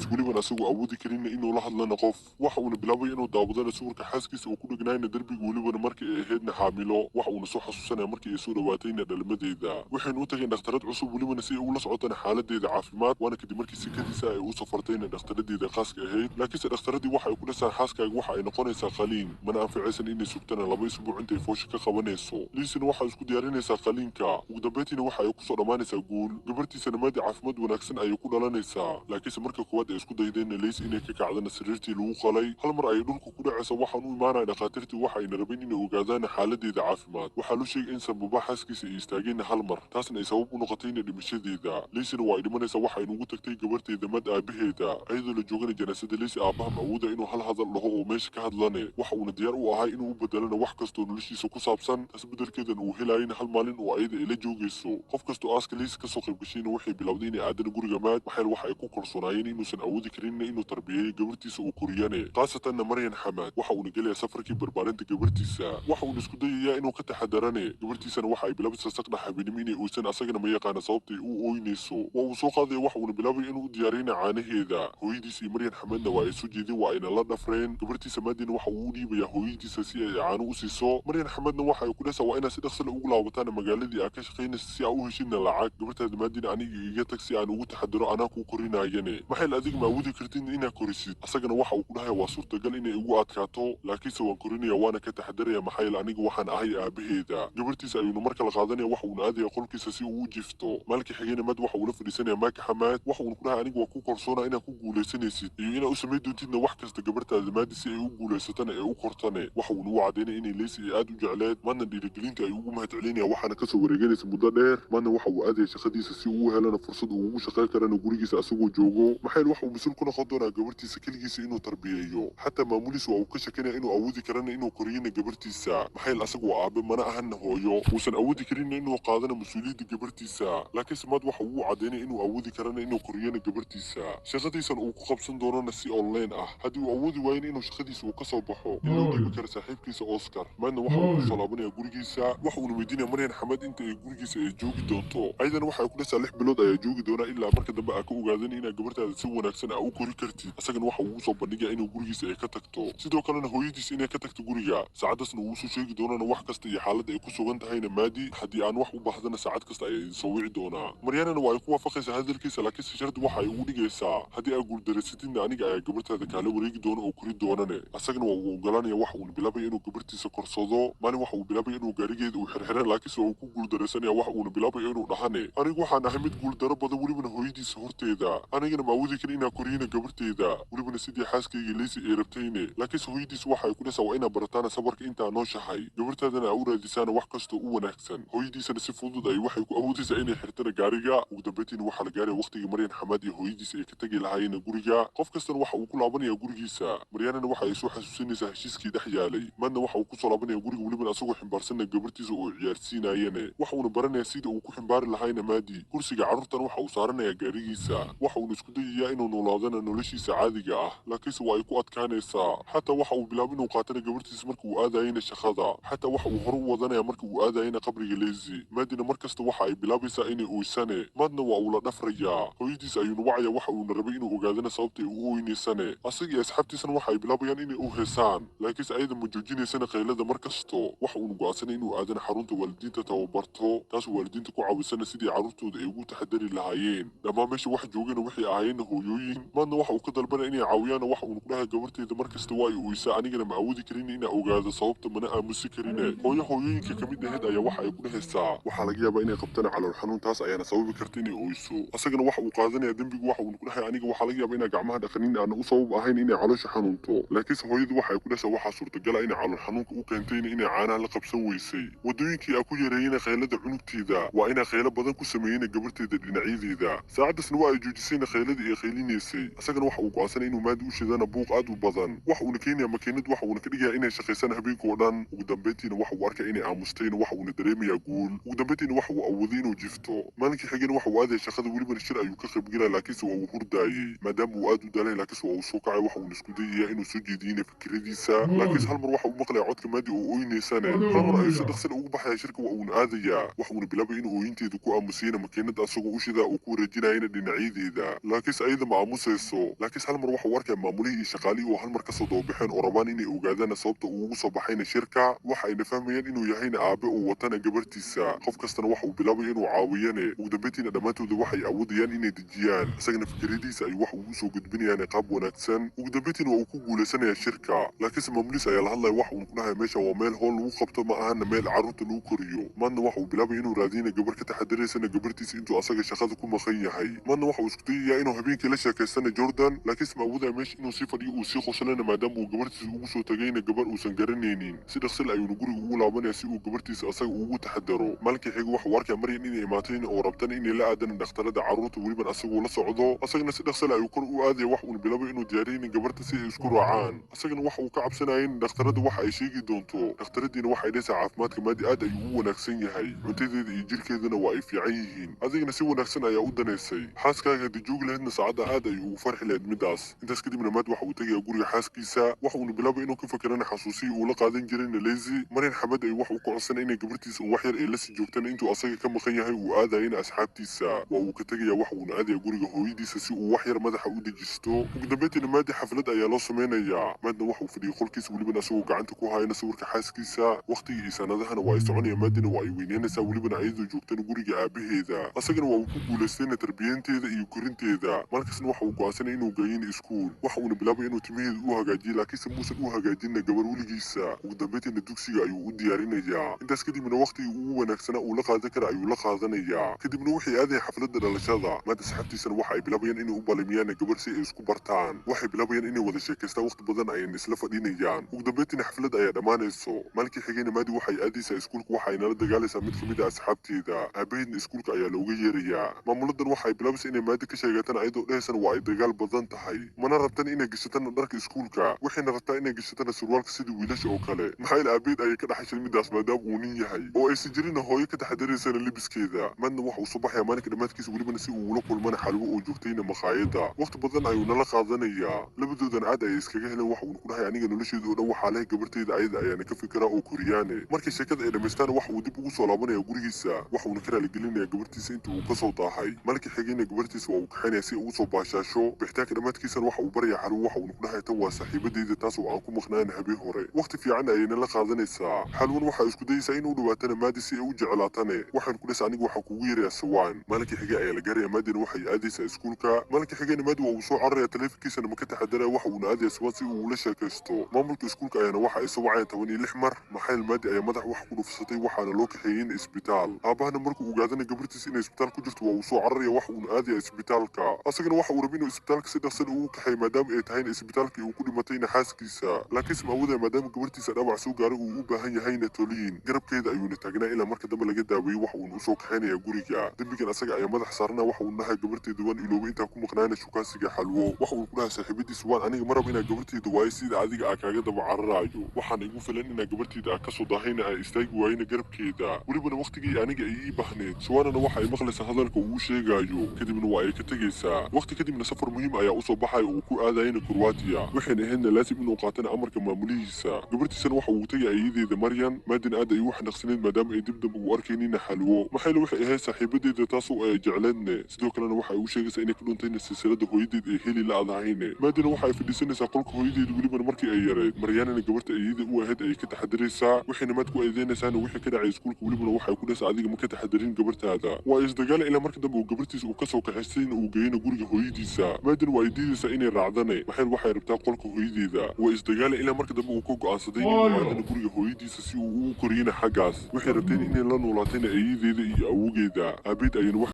laakiinse welibana asagoo awoodi karinna inuu la hadlana qof waxa uuna bilaabay inuu daawadana sawirka xaaskiisa uu ku dhegnaayna derbiga welibana markii ay ahaydna xaamilo waxa uuna soo xasuusanaya markii ay soo dhawaatayna dhalmadeeda waxaynu u tageen dhakhtarad cusub welibana si ay ula socotana xaaladeeda caafimaad waana kadib markii sikadiisa ay u safartayna dhakhtaradeeda khaaska ahayd laakiinse dhakhtaradii waxa ay ku dhasaan xaaskaaga waxa ay noqonaysaa qaliin mana anficaysan inay sugtana 2 isbuuc intay foosha ka qabanayso liisina waxaa isku diyaarinaysaa qaliinka ugu dambeyntiina waxa ay kusoo dhammaanaysaa guul gabartiisana maadi caafimaad wanaagsan ayay ku dhalanaysaa laakiinse marka koowaad ay isku daydeen liis inay ka kacdana sariirtii lagu qalay hal mar ay dhulka ku dhacaysa waxaan u imaanaya dhakhaatiirtii waxa ayna rabeen inay ogaadaan xaaladeeda caafimaad waxaa loo sheegay in sababa xaaskiisa ay istaageen hal mar taasna ay sabab u noqotayna dhimashadeeda liisina waa ay dhimanaysaa waxa ay ugu tagtay gabarteeda mad aabaheeda ayadoo la joogana janaasada liis aabaha macawuda inuu hal hadal dhaho oo meesha ka hadlane waxa uuna diyaar u ahay inuu u bedelana wax kastoo noloshiisa ku saabsan taas bedelkeedan uu helayna hal maalin oo ayada ay la joogayso qof kastoo aaska liis ka soo qayb gashayna waxay bilowday inay aadana guriga maad maxayl waxa ay ku kalsoonaayeen inuusan awoodi karinna inuu tarbiyeeyo gabartiisa uu koriyane khaasatanna maryan xamaad waxa uuna gelayaa safarkii barbaarinta gabartiisa waxa uuna isku dayayaa inuu ka taxadarane gabartiisana waxa ay bilaabaysaa saqdha habeenimo inay oysan asagana ma yaqaana sababtay u ooynayso waa uu soo qaadaya waxa uuna bilaabay inuu u diyaariyana caanaheeda hooyadiisa iyo maryan xamaadna waa ay soo jeedeen waa ayna la dhafreen gabartiisa maadina waxa uu u dhiibayaa hooyadiisa si ay caano u siiso maryan xamaadna waxa ay ku dhashaa waa inaa si dhaqso leh ugu laabataan magaaladii aad ka shaqaynaysa si aa u heshidna lacag gabartaada maadina aniga iga tag si aan ugu taxadiro anaa kuu korinaayane maxayl adiga ma awoodi kartid inaa korisid asagana waxa uu ku dhahaya waa suurtagal inay igu adkaato laakiinse waan korinaya waana ka taxadaraya maxayl aniga waxaan ahay aabaheeda gabartiisa ayuuna marka la qaadanaya waxa uuna aadaya qolkiisa si uu u jifto maalinka xigayna mad waxa uu la fadhiisanaya maaka xamaad waxa uuna ku dhahaya aniga waa ku kalsoona inaa ku guulaysanaysid iyo inaa u samayn doontidna wax kasta gabartaada maadi si ay u guulaysatana ee u kortane waxa uuna u cadaynaya inay leysi ay aad u jecleed maadna dhiirigelinta ay ugu mahadcelinaya waxaana kasoo wareeganaysa muddo dheer maadna waxa uu aadaya shaqadiisa si uu u helana fursad uu ugu shaqayn karana gurigiisa asagoo joogo maxayl waxa uu mas-uul ku noqon doonaa gabartiisa keligiisa inuu tarbiyeeyo xataa maamuliisa waa uu ka shakanaya inuu awoodi karana inuu koriyana gabartiisa maxayl asaga waa aabe mana ahana hooyo uusan awoodi karin inuu qaadana mas-uuliyadda gabartiisa laakiinse maad waxa uu cadaynaya inuu awoodi karana inuu koriyana gabartiisa shaqadiisan uu ku qabsan doonana si online ah haddii uu awoodi waayin inuu shaqadiisa uu ka soo baxo in loo dhiibi karo saaxiibkiisa oscar maadna waxa uu kusoo laabanaya gurigiisa waxa uuna weydiinaya maryan xamaad inta ay gurigiisa ay joogi doonto ayadana waxa ay ku dhashaa 6 bilood ayaa joogi doonaa ilaa marka dambe aa ka ogaadan inaa gabartaada si wanaagsan aa u kori kartid asagana waxa uu soo bandhigaya inuu gurigiisa ay ka tagto sidoo kalena hooyadiisa inay ka tagto guriga saacadaasna uu soo sheegi doonana wax kasta iyo xaaladda ay ku sugan tahayna maadi haddii aan wax u baahdana saacad kasta ayay soo wici doonaa maryaanana waa ay ku waafaqaysaa hadalkiisa laakiinse shardi waxa ay ugu dhigaysaa haddii aa guuldareysatidna aniga ayaa gabartaada kaala wareegi doona oo kori doonane asagana waa uu ogolanaya waxa uuna bilaabaya inuu gabartiisa korsado maalin waxa uu bilaabaya inuu gaarigeeda uu xirxira laakiinse uu ku guuldareysanaya waxa uuna bilaabaya inuu dhahane anigu waxaan ahay mid guuldaro badan welibana hooyadiisa horteeda anigana ma awoodi karin inaa koriyana gabarteeda welibana sidii xaaskayga leysi ay rabtayne laakiinse hooyadiisa waxa ay ku dhashaa waa inaa barataana sabarka intaa nooshahay gabartaadana aa u raadisaana wax kastoo u wanaagsan hooyadiisana si fudud ay waxay ku awoodaysaa inay xirtana gaariga ugu dambeyntiina waxaa la gaaraya waqtigii maryan xamaad iyo hooyadiisa ay ka tagi lahaayeen guriga qof kastana waxa uu ku laabanaya gurigiisa maryaanana waxa ay soo xasuusinaysaa heshiiskii dhex yaalay maadna waxa uu kusoo laabanaya guriga welibana asagoo ximbaarsanna gabartiisa oo ciyaarsiinayane waxa uuna baranaya sida uu ku ximbaari lahayna maadi kursiga carruurtan waxa uu saaranaya gaarigiisa waxa uuna isku dayayaa inuu noolaadana noloshiisa caadiga ah laakiinse waa ay ku adkaanaysaa xataa waxa uu bilaabay inuu qaatana gabartiisa marka uu aadayana shaqada xataa waxa uu hore u wadanaya marka uu aadayana qabriga leysi maadina markasta waxa ay bilaabaysaa inay ooysane maadna waa uu la dhafrayaa hooyadiisa ayuuna wacaya waxa uuna rabay inuu ogaadana sababta ay u ooynaysane asaga iyo asxaabtiisana waxa ay bilaabayaan inay u heesaan laakiinse ayada ma joojinaysana qaylada markasto waxa uuna go'aansanay inuu aadana xarunta waalidiinta tababarto taas waalidiinta ku caawisana sidii carruurtooda ay ugu taxadari lahaayeen dhammaan meesha wax joogana waxay ahaayeenna hooyooyin maadna waxa uu ka dalbanaya inay caawiyaan waxa uuna ku dhahay gabarteeda markasta waa ay ooysaa anigana ma awoodi karin inaa ogaado sababta mana aamusi karine hooyooyinka ka mid ahayd ayaa waxa ay ku dhahaysaa waxaa laga yaabaa inay qabtana calool xanuun taas ayaana sababi karta inay ooyso asagana waxa uu qaadanaya dembigu waxa uuna ku dhahay aniga waxaa laga yaabaa inaa gacmaha dhaqanin aana u sabab ahayn inay caloosha xanuunto laakiinse hooyadu waxa ay ku dhashaa waxaa suurtagala inay calool xanuunka u keentayna inay caanaha la qabsan weysay wadooyinkii aa ku yareeyena khaylada cunugteeda waa inaa khaylo badan ku sameeyena gabarteeda dhinacyadeeda saacadaasna waa ay joojisayna khayladii ay khaylinaysay asagana waxa uu go'aansanay inuu maadi u shidana buuq aad u badan waxa uuna keenaya makiinad waxa uuna ka dhigaya inay shaqaysana habeenka oo dhan ugu dambeyntiina waxa uu arkaya inay aamustayna waxa uuna dareemayaa guul ugu dambeyntiina waxa uu awooday inuu jifto maalinkii xigana waxa uu aadaya shaqada welibana shir ayuu ka qaybgelaya laakiinse waa uu hurdaayey maadaama uu aad u daalay laakiinse waa uu soo kacay waxa uuna isku dayaya inuu soo jeediyeyna fikradiisa laakiinse hal mar waxa uu maqlaya codka maadi oo ooynaysane hal mar ayuu si dhaqsan ugu baxaya shirka waa uuna aadayaa waxa uuna bilaabay inuu ooyinteeda ku aamusiyena makiinada asagoo u shidaa uu ku wareejinayana dhinacyadeeda laakiinse ayada gurigeeda ma aamusayso laakiinse hal mar waxa uu arkaya maamulihii iyo shaqaalihii oo hal mar kasoo dababixeen oo rabaan inay ogaadaan sababta uu ugu soo baxayna shirka waxa ayna fahmayaan inuu yahayna aabe uu watana gabartiisa qof kastana waxa uu bilaabay inuu caawiyane ugu dambeyntiina dhammaantooda waxay awoodayaan inay dejiyaan isagana fikradiisa ay wax ugu soo gudbinayaan qaab wanaagsan ugu dambeyntiina waa uu ku guulaysanaya shirka laakiinse maamulihiis ayaa la hadlaya waxa uu ku dhahay meesha waa meel howl lagu qabto ma ahana meel carruurta lagu koriyo maadna waxa uu bilaabay inuu raadiyana gabar ka taxadaraysana gabartiisa intuu asaga shaqada ku maqan yahay maadna waxa uu isku dayayaa inuu habeenkii la sheekaystana Jordan laakiinse ma awoodaya meesha inuu sii fadhiyo uu sii qoslana maadaama uu gabartiisa ugu soo tagayna gabar uusan garanaynin si dhaqso leh ayuu guriga ugu laabanaya si uu gabartiisa asaga ugu taxadaro maalintii xiga waxa uu arkaya Maryam inay imaatayna oo rabtana inay la aadana dhakhtarada carruurta weliba asagoo la socdo asagana si dhaqso leh ayuu kor u aadaya wax uu bilaabay inuu diyaariyay gabarta si ay isku raacaan asagana waxa uu ka cabsanayay in dhakhtarada waxa ay sheegi doonto dhakhtaradiina waxa ay dhaysaa caafimaadka maadi aad ayuu u wanaagsan yahay cuntadeeda iyo jirkeedana waa ay fiican yihiin adigana si wanaagsan ayaa u danaysay xaaskaaga hadii joog lahaydna saacada aad ayuu u farxi lahayd midaas intaas kadibna maad waxa uu tagayaa guriga xaaskiisa waxa uuna bilaabay inuu ka fakerana xasuusiyay uu la qaadan jirayna Lazy Maryam Xamed ay wax uu ku codsanay inay gabartiisa wax yar ee la sii joogtana intuu asaga ka maqan yahay uu aadayna asxaabtiisa waa uu ka tagayaa wax uuna aadaya guriga hooyadiisa si uu wax yar madaxa u dejisto ugu dambeyntiina maadi xaflad ayaa loo sameynayaa maadna waxa uu fadhiyay qolkiisa weliba asagoo gacanta ku hayna sawirka xaaskiisa waqtigii iyo sanadahana waa ay soconayaan maadina waa ay weyneynaysaa welibana ayadoo joogtana guriga aabaheeda asagana waa uu ku guulaystayna tarbiyanteeda iyo korinteeda markaasna waxa uu go'aansanay inuu geeyin iskuul waxa uuna bilaabay inuu timaheeda u hagaajiyo laakiinse muusan u hagaajinna gabar weligiisa ugu dambeyntiina dugsiga ayuu u diyaarinayaa intaas kadibna waqtigii ugu wanaagsanaa uu la qaadan kara ayuu la qaadanayaa kadibna waxay aadayaan xafladda dhalashada maada saxaabtiisana waxa ay bilaabayaan inay u balimiyaan gabar si ay isku bartaan waxay bilaabayaan inay wada sheekaystaan waqti badan ayay isla fadhinayaan ugu dambeyntiina xafladda ayaa dhammaanayso maalinkii xigayna maadi waxay aadaysaa iskuulka waxa ayna la dagaalaysaa mid kamid ah asxaabteeda aabaheedna iskuulka ayaa looga yeerayaa maamuladan waxa ay bilaabaysaa inay maadi ka sheegataan ayadoo dhahaysana waa ay dagaal badan tahay mana rabtan inay gashatana dharka iskuulka waxayna rabtaa inay gashatana surwaalka sidii wiilasha oo kale maxaa yeele aabaheed ayay ka dhaxashay midaas maadaama uu nin yahay oo aysan jirina hooyo ka taxadaraysana libiskeeda maadna waxa uu soo baxayaa maalinka dhammaadkiisa welibana si uu ula kulmana xalwo oo joogtayna maqaayada waqti badan ayuu nala qaadanayaa labadoodan caad ayay iskaga heleen waxa uuna ku dhahay aniga nolosheeda oo dhan waxaa leh gabartayda ayada ayaana ka fikiraa oo koriyaane markii sheekada ay dhammaystaana waxa uu dib ugu soo laabanaya gurigiisa waxa uuna ka raaligelinaya gabartiisa inta uu ka soo daahay maalinka xigayna gabartiisa waa uu kaxaynaya si ugu soo baashaasho bixitaanka dhammaadkiisana waxa uu baraya xalwo waxa uuna ku dhahay tan waa saaxiibadeyda taas oo aan ku maqnaan habeen hore waqti fiican ayayna la qaadanaysaa xalwan waxa isku dayaysaa in uu dhawaatana maadi si ay u jeclaatane waxaan ku dhasay aniga waxa kugu yeerayaa sawaan maalinkii xigay ayaa la gaaraya maadina waxay aadaysaa iskuulka maalinkii xigayna maadi waa uu soo cararaya taleefankiisana ma ka taxadaraya waxa uuna aadaya sawaan si uu ula sheekaysto maamulka iskuulka ayaana waxa ay sawacayaan 16 mar maxayl maadi ayaa madax wax ku dhufsatay waxaana loo kaxeeyay in isbitaal aabahana markuu ogaadana gabartiisa inay isbitaal ku jirto waa uu soo cararaya waxa uuna aadaya isbitaalka asagana waxa uu rabay inuu isbitaalka si dhaqsan ugu kaxeeyo maadaama ay tahayna isbitaalkii uu ku dhimatayna xaaskiisa laakiinse ma awoodaya maadaama gabartiisa dhaawac soo gaaray uu u baahan yahayna toliin garabkeeda ayuuna taagnaa ilaa marka dambe laga daaweeyey waxa uuna usoo kaxaynaya guriga dembigan asaga ayaa madax saarnaa waxa uu dhahay gabarteeda waan iloobay intaa ku maqnaana shukaasiga xalwo waxa uu ku dhahay saaxiibadiisa waan aniga ma rabo inaa gabarteeda waayo sida adiga aa kaaga daba cararaayo waxaana igu filan inaa gabarteeda aa kasoo daahayna aa istaagi waayna garabkeeda welibana waqtigii aniga ay ii bahneed sawaanana waxa ay maqlaysaa hadalka uu sheegaayo kadibna waa ay ka tegaysaa waqti kadibna safar muhiim ayaa usoo baxaya oo ku aadayana Croatia waxayna ahaydna laasim inuu qaatana amarka maamulihiisa gabartiisana waxa uu tagay ayadeeda Maryam maadina aad ay wax naqsaneed maadaama ay dib u arkaynina xalwo maxay waxay ahayd saaxiibadeeda taasoo ay jecleedne sidoo kalena waxa ay u sheegaysaa inay ku dhuntayna silsilada hooyadeed ee heli la adahayne maadina waxa ay fadhiisanaysaa qolka hooyadeeda welibana markii ay yareed Maryaanana gabarta ayada u ahayd ay ka taxadaraysaa waxayna maad ku eedeynaysaana wixii ka dhacay iskuulka welibana waxay ku dhasay adiga ma ka taxadarin gabartaada waa isdagaal ilaa marka dambe uu gabartiisa uu ka soo kaxaystay uu geeyna guriga hooyadiisa maadina waa ay diidaysaa inay raacdane maxay waxay rabtaa qolka hooyadeeda waa isdagaal ilaa marka dambe uu ka go'aansaday inuu aadana guriga hooyadiisa si uu u koriyana xaggaas waxay rabteen inay la noolaatayna ayadeeda iyo awowgeeda aabeed ayana